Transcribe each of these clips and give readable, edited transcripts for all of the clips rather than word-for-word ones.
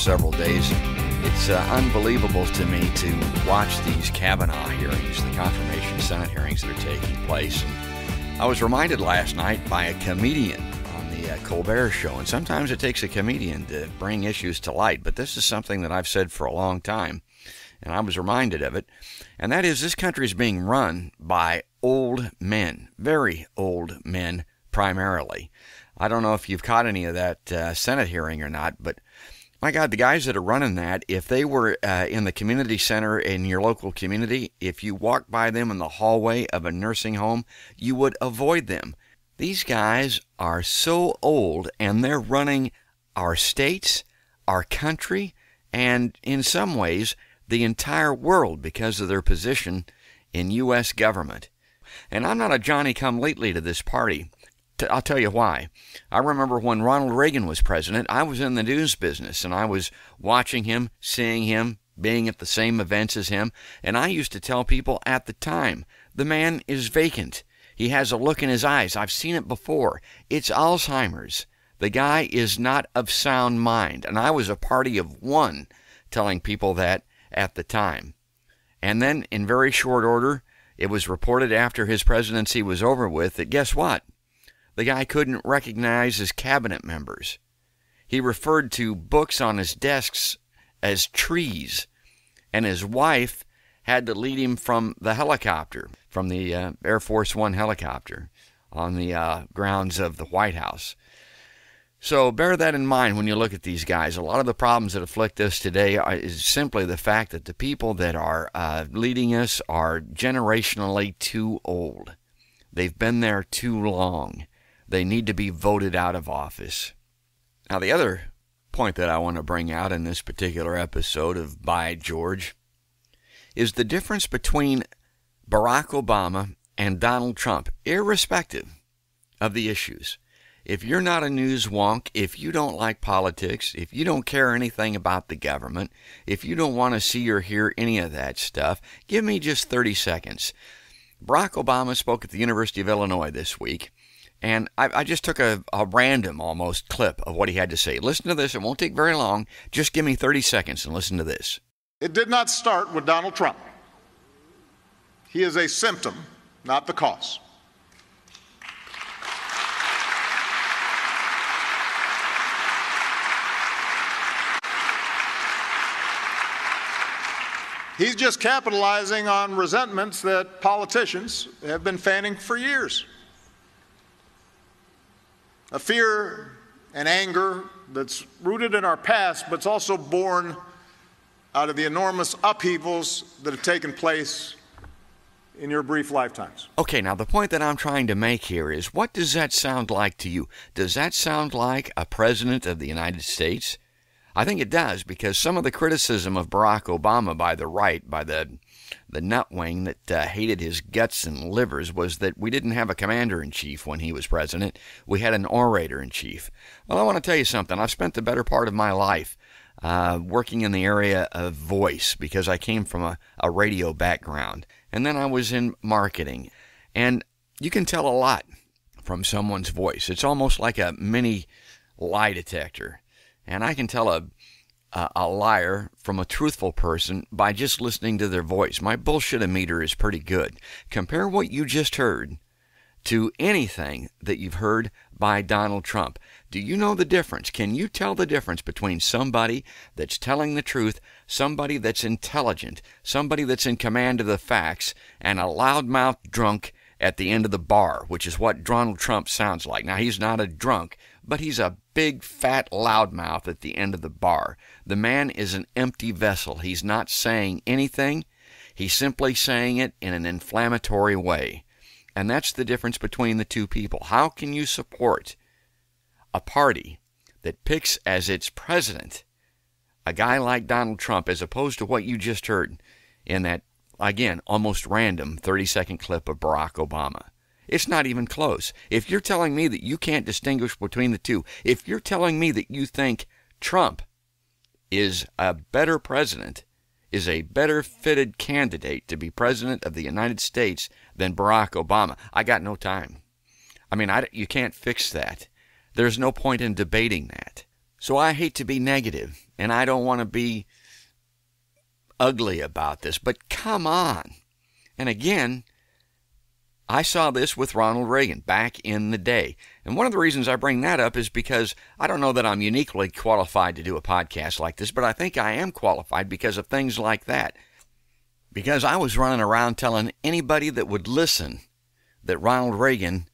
last several days. It's unbelievable to me to watch these Kavanaugh hearings, the confirmation Senate hearings that are taking place. And I was reminded last night by a comedian on the Colbert Show, and sometimes it takes a comedian to bring issues to light, but this is something that I've said for a long time, and I was reminded of it, and that is this country is being run by old men, very old men primarily. I don't know if you've caught any of that Senate hearing or not, but my God, the guys that are running that, if they were in the community center in your local community, if you walked by them in the hallway of a nursing home, you would avoid them. These guys are so old, and they're running our states, our country, and in some ways, the entire world because of their position in U.S. government. And I'm not a Johnny-come-lately to this party. I'll tell you why. I remember when Ronald Reagan was president, I was in the news business, and I was watching him, seeing him, being at the same events as him, and I used to tell people at the time, the man is vacant. He has a look in his eyes. I've seen it before. It's Alzheimer's. The guy is not of sound mind, and I was a party of one telling people that at the time. And then, in very short order, it was reported after his presidency was over with that guess what? The guy couldn't recognize his cabinet members. He referred to books on his desks as trees, and his wife had to lead him from the helicopter, from the Air Force One helicopter on the grounds of the White House. So bear that in mind when you look at these guys. A lot of the problems that afflict us today is simply the fact that the people that are leading us are generationally too old. They've been there too long. They need to be voted out of office. Now, the other point that I want to bring out in this particular episode of By George is the difference between Barack Obama and Donald Trump, irrespective of the issues. If you're not a news wonk, if you don't like politics, if you don't care anything about the government, if you don't want to see or hear any of that stuff, give me just 30 seconds. Barack Obama spoke at the University of Illinois this week. And I just took a random, almost, clip of what he had to say. Listen to this. It won't take very long. Just give me 30 seconds and listen to this. It did not start with Donald Trump. He is a symptom, not the cause. He's just capitalizing on resentments that politicians have been fanning for years. A fear and anger that's rooted in our past, but it's also born out of the enormous upheavals that have taken place in your brief lifetimes. Okay, now the point that I'm trying to make here is, what does that sound like to you? Does that sound like a president of the United States? I think it does, because some of the criticism of Barack Obama by the right, by the nutwing that hated his guts and livers, was that we didn't have a commander-in-chief when he was president. We had an orator-in-chief. Well, I want to tell you something. I've spent the better part of my life working in the area of voice because I came from a radio background. And then I was in marketing. And you can tell a lot from someone's voice. It's almost like a mini lie detector. And I can tell a liar from a truthful person by just listening to their voice. My bullshit-o-meter is pretty good. Compare what you just heard to anything that you've heard by Donald Trump. Do you know the difference? Can you tell the difference between somebody that's telling the truth, somebody that's intelligent, somebody that's in command of the facts, and a loudmouth drunk at the end of the bar, which is what Donald Trump sounds like? Now, he's not a drunk, but he's a big, fat loudmouth at the end of the bar. The man is an empty vessel. He's not saying anything. He's simply saying it in an inflammatory way. And that's the difference between the two people. How can you support a party that picks as its president a guy like Donald Trump as opposed to what you just heard in that, again, almost random 30-second clip of Barack Obama? It's not even close. If you're telling me that you can't distinguish between the two, if you're telling me that you think Trump is a better president, is a better fitted candidate to be president of the United States than Barack Obama, I got no time. I mean, you can't fix that. There's no point in debating that. So I hate to be negative, and I don't want to be ugly about this, but come on. And again, I saw this with Ronald Reagan back in the day. And one of the reasons I bring that up is because I don't know that I'm uniquely qualified to do a podcast like this, but I think I am qualified because of things like that. Because I was running around telling anybody that would listen that Ronald Reagan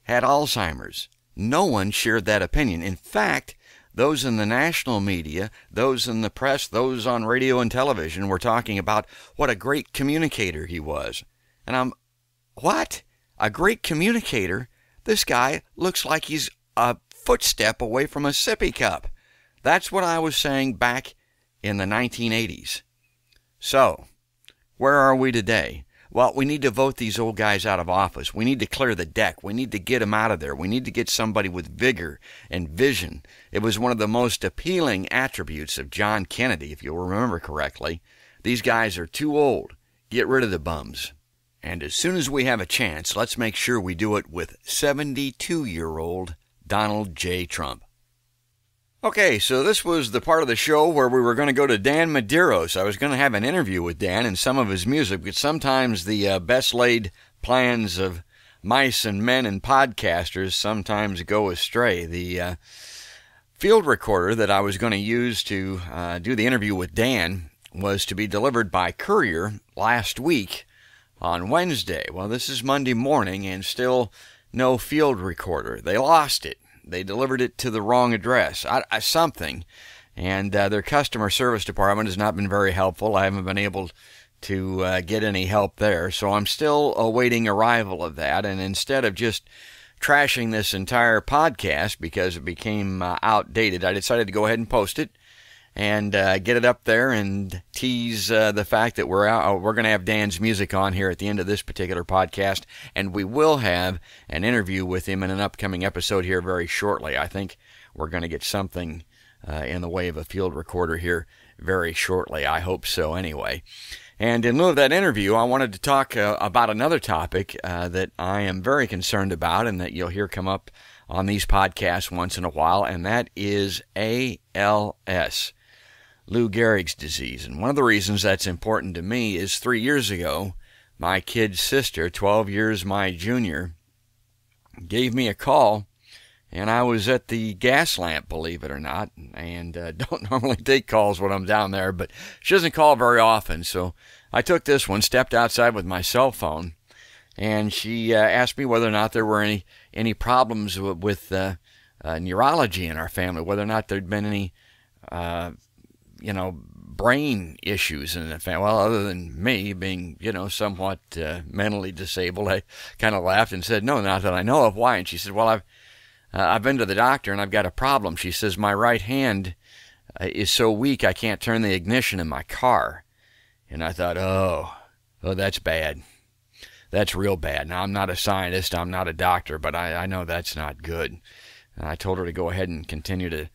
had Alzheimer's. No one shared that opinion. In fact, those in the national media, those in the press, those on radio and television were talking about what a great communicator he was. And what? A great communicator? This guy looks like he's a footstep away from a sippy cup. That's what I was saying back in the 1980s. So, where are we today? Well, we need to vote these old guys out of office. We need to clear the deck. We need to get them out of there. We need to get somebody with vigor and vision. It was one of the most appealing attributes of John Kennedy, if you'll remember correctly. These guys are too old. Get rid of the bums. And as soon as we have a chance, let's make sure we do it with 72-year-old Donald J. Trump. Okay, so this was the part of the show where we were going to go to Dan Medeiros. I was going to have an interview with Dan and some of his music, but sometimes the best laid plans of mice and men and podcasters sometimes go astray. The field recorder that I was going to use to do the interview with Dan was to be delivered by courier last week on Wednesday. Well, this is Monday morning and still no field recorder. They lost it. They delivered it to the wrong address, something, and their customer service department has not been very helpful. I haven't been able to get any help there, so I'm still awaiting arrival of that, and instead of just trashing this entire podcast because it became outdated, I decided to go ahead and post it and get it up there and tease the fact that we're going to have Dan's music on here at the end of this particular podcast, and we will have an interview with him in an upcoming episode here very shortly. I think we're going to get something in the way of a field recorder here very shortly. I hope so anyway. And in lieu of that interview, I wanted to talk about another topic that I am very concerned about and that you'll hear come up on these podcasts once in a while, and that is ALS. Lou Gehrig's disease. And one of the reasons that's important to me is 3 years ago, my kid's sister, 12 years my junior, gave me a call, and I was at the gas lamp, believe it or not, and don't normally take calls when I'm down there, but she doesn't call very often, so I took this one, stepped outside with my cell phone, and she asked me whether or not there were any problems with neurology in our family, whether or not there'd been any brain issues in the family. Well, other than me being, somewhat mentally disabled, I kind of laughed and said, no, not that I know of. Why? And she said, well, I've been to the doctor and I've got a problem. She says, my right hand is so weak I can't turn the ignition in my car. And I thought, oh, that's bad. That's real bad. Now, I'm not a scientist, I'm not a doctor, but I know that's not good. And I told her to go ahead and continue to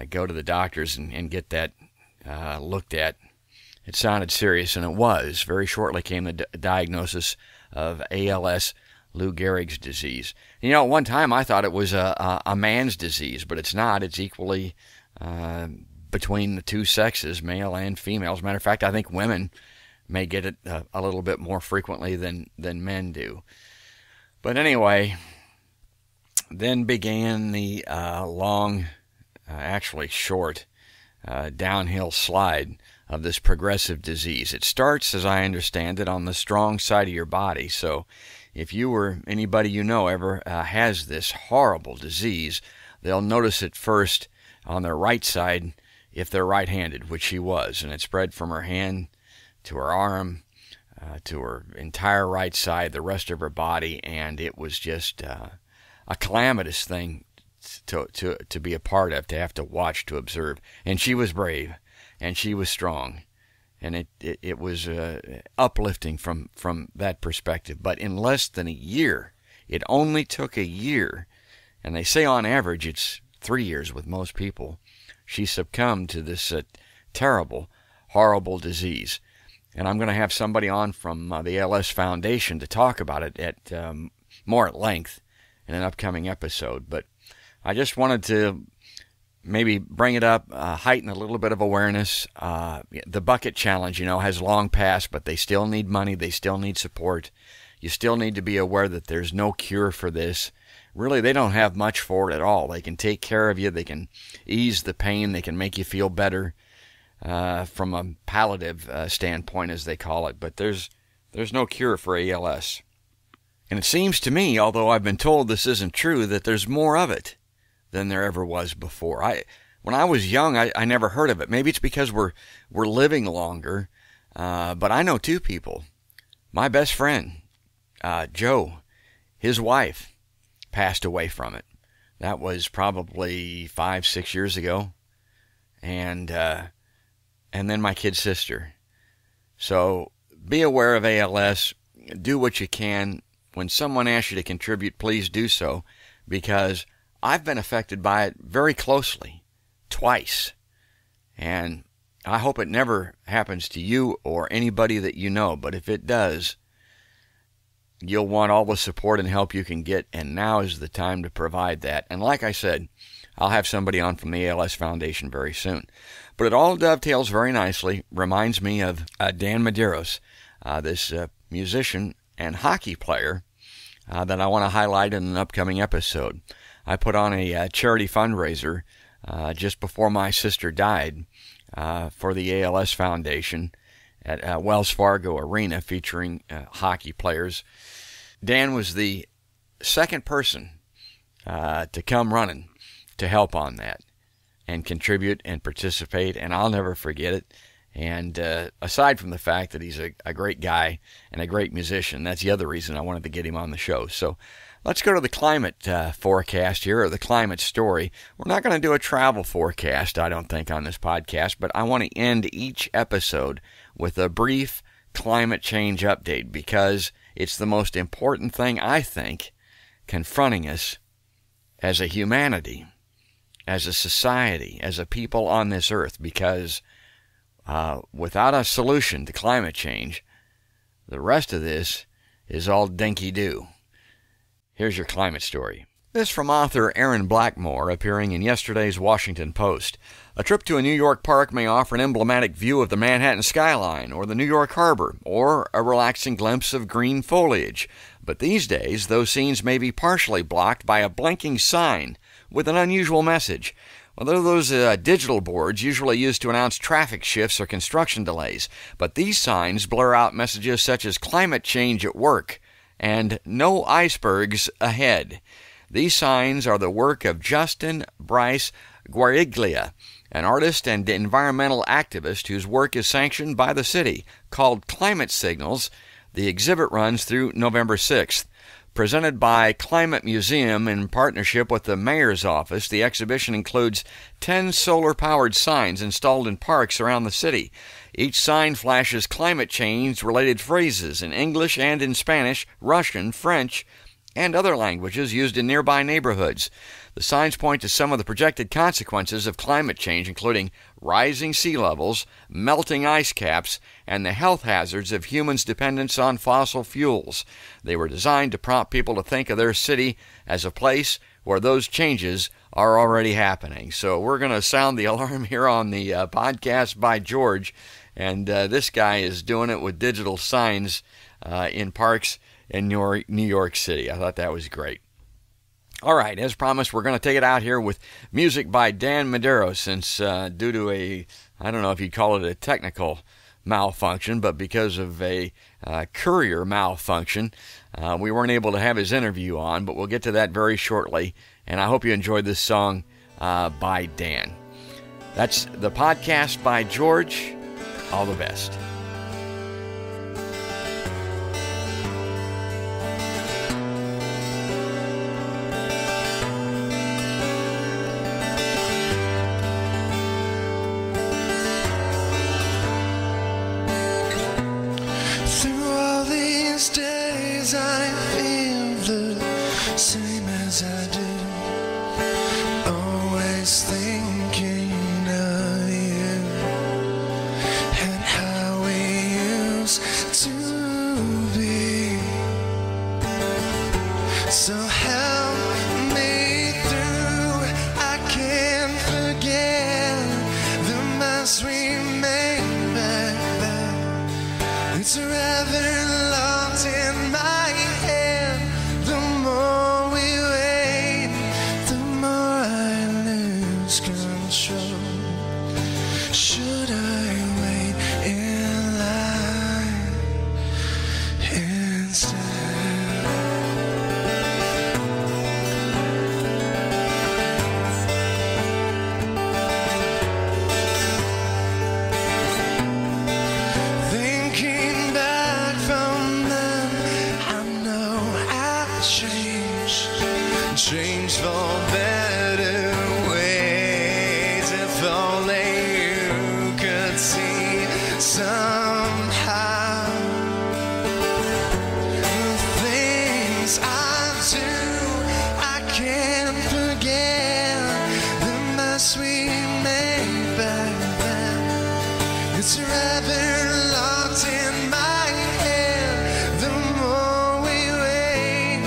go to the doctors and get that looked at. It sounded serious, and it was. Very shortly came the diagnosis of ALS, Lou Gehrig's disease. At one time I thought it was a man's disease, but it's not. It's equally between the two sexes, male and female. As a matter of fact, I think women may get it a little bit more frequently than men do. But anyway, then began the long, actually short, downhill slide of this progressive disease. It starts, as I understand it, on the strong side of your body. So if you or anybody you know ever has this horrible disease, they'll notice it first on their right side if they're right-handed, which she was. And it spread from her hand to her arm, to her entire right side, the rest of her body, and it was just a calamitous thing to be a part of, to have to watch, to observe. And she was brave, and she was strong, and it was uplifting from that perspective. But in less than a year, it only took a year, and they say on average it's 3 years with most people, she succumbed to this terrible, horrible disease. And I'm going to have somebody on from the ALS Foundation to talk about it at more at length in an upcoming episode. But I just wanted to maybe bring it up, heighten a little bit of awareness. The bucket challenge, has long passed, but they still need money. They still need support. You still need to be aware that there's no cure for this. Really, they don't have much for it at all. They can take care of you. They can ease the pain. They can make you feel better from a palliative standpoint, as they call it. But there's no cure for ALS. And it seems to me, although I've been told this isn't true, that there's more of it than there ever was before. When I was young, I never heard of it. Maybe it's because we're living longer. But I know two people. My best friend, Joe, his wife, passed away from it. That was probably 5-6 years ago. And then my kid's sister. So be aware of ALS. Do what you can. When someone asks you to contribute, please do so, because I've been affected by it very closely, twice. And I hope it never happens to you or anybody that you know. But if it does, you'll want all the support and help you can get, and now is the time to provide that. And like I said, I'll have somebody on from the ALS Foundation very soon. But it all dovetails very nicely, reminds me of Dan Medeiros, this musician and hockey player that I want to highlight in an upcoming episode. I put on a charity fundraiser just before my sister died for the ALS Foundation at Wells Fargo Arena, featuring hockey players. Dan was the second person to come running to help on that and contribute and participate, and I'll never forget it. And aside from the fact that he's a great guy and a great musician, that's the other reason I wanted to get him on the show. So let's go to the climate forecast here, or the climate story. We're not going to do a travel forecast, I don't think, on this podcast, but I want to end each episode with a brief climate change update, because it's the most important thing, I think, confronting us as a humanity, as a society, as a people on this earth, because without a solution to climate change, the rest of this is all dinky-doo. Here's your climate story. This from author Aaron Blackmore, appearing in yesterday's Washington Post. A trip to a New York park may offer an emblematic view of the Manhattan skyline or the New York harbor, or a relaxing glimpse of green foliage. But these days, those scenes may be partially blocked by a blinking sign with an unusual message. Well, they're those digital boards usually used to announce traffic shifts or construction delays, but these signs blur out messages such as climate change at work and no icebergs ahead. These signs are the work of Justin Bryce Guariglia, an artist and environmental activist whose work is sanctioned by the city. Called Climate Signals, the exhibit runs through November 6th. Presented by Climate Museum in partnership with the Mayor's Office, the exhibition includes 10 solar-powered signs installed in parks around the city. Each sign flashes climate change-related phrases in English and in Spanish, Russian, French, and other languages used in nearby neighborhoods. The signs point to some of the projected consequences of climate change, including rising sea levels, melting ice caps, and the health hazards of humans' dependence on fossil fuels. They were designed to prompt people to think of their city as a place where those changes are already happening. So we're going to sound the alarm here on the podcast by George, and this guy is doing it with digital signs in parks in New York City. I thought that was great. All right, as promised, we're going to take it out here with music by Dan Medeiros, since due to I don't know if you'd call it a technical malfunction, but because of a courier malfunction, we weren't able to have his interview on, but we'll get to that very shortly, and I hope you enjoyed this song by Dan. That's the podcast by George. All the best. Days I feel the same as I did, always thinking of you and how we used to be. So help me through, I can't forget. change for better ways. If only you could see somehow the things I do, I can't forget the mess we made back then. It's rather locked in my head. The more we wait,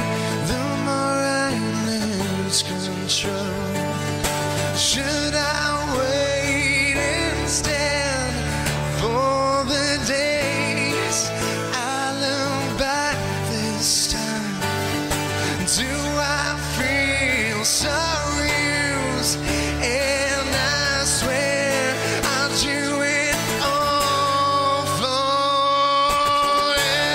the more I lose control. Should I wait instead for the days I look back this time? Do I feel so used? And I swear I'll do it all for you.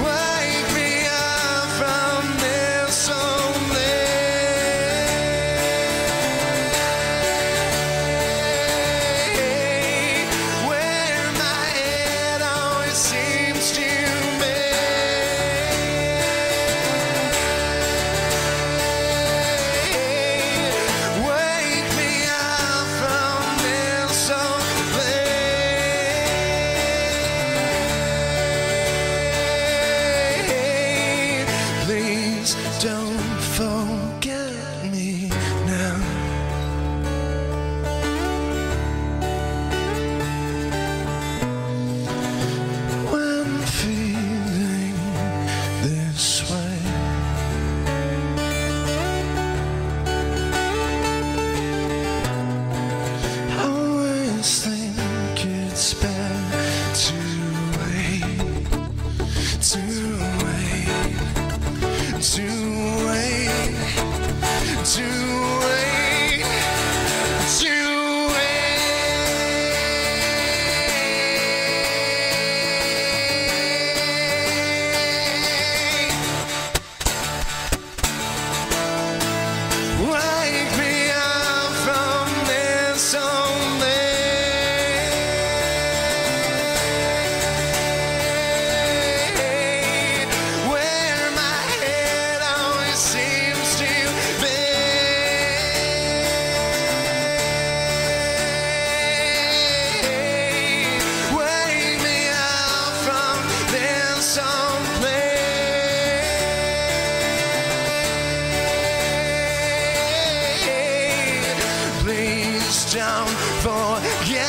Wake me up from this only. Where my head always seems to be. Wake me up from this only. Please don't forget me now. When feeling this way, I always think it's better to wait, to wait, to wait, to wait, to wait. Wake me up from this only. Where my head always seems to be. Wake me up from this only. Please don't forget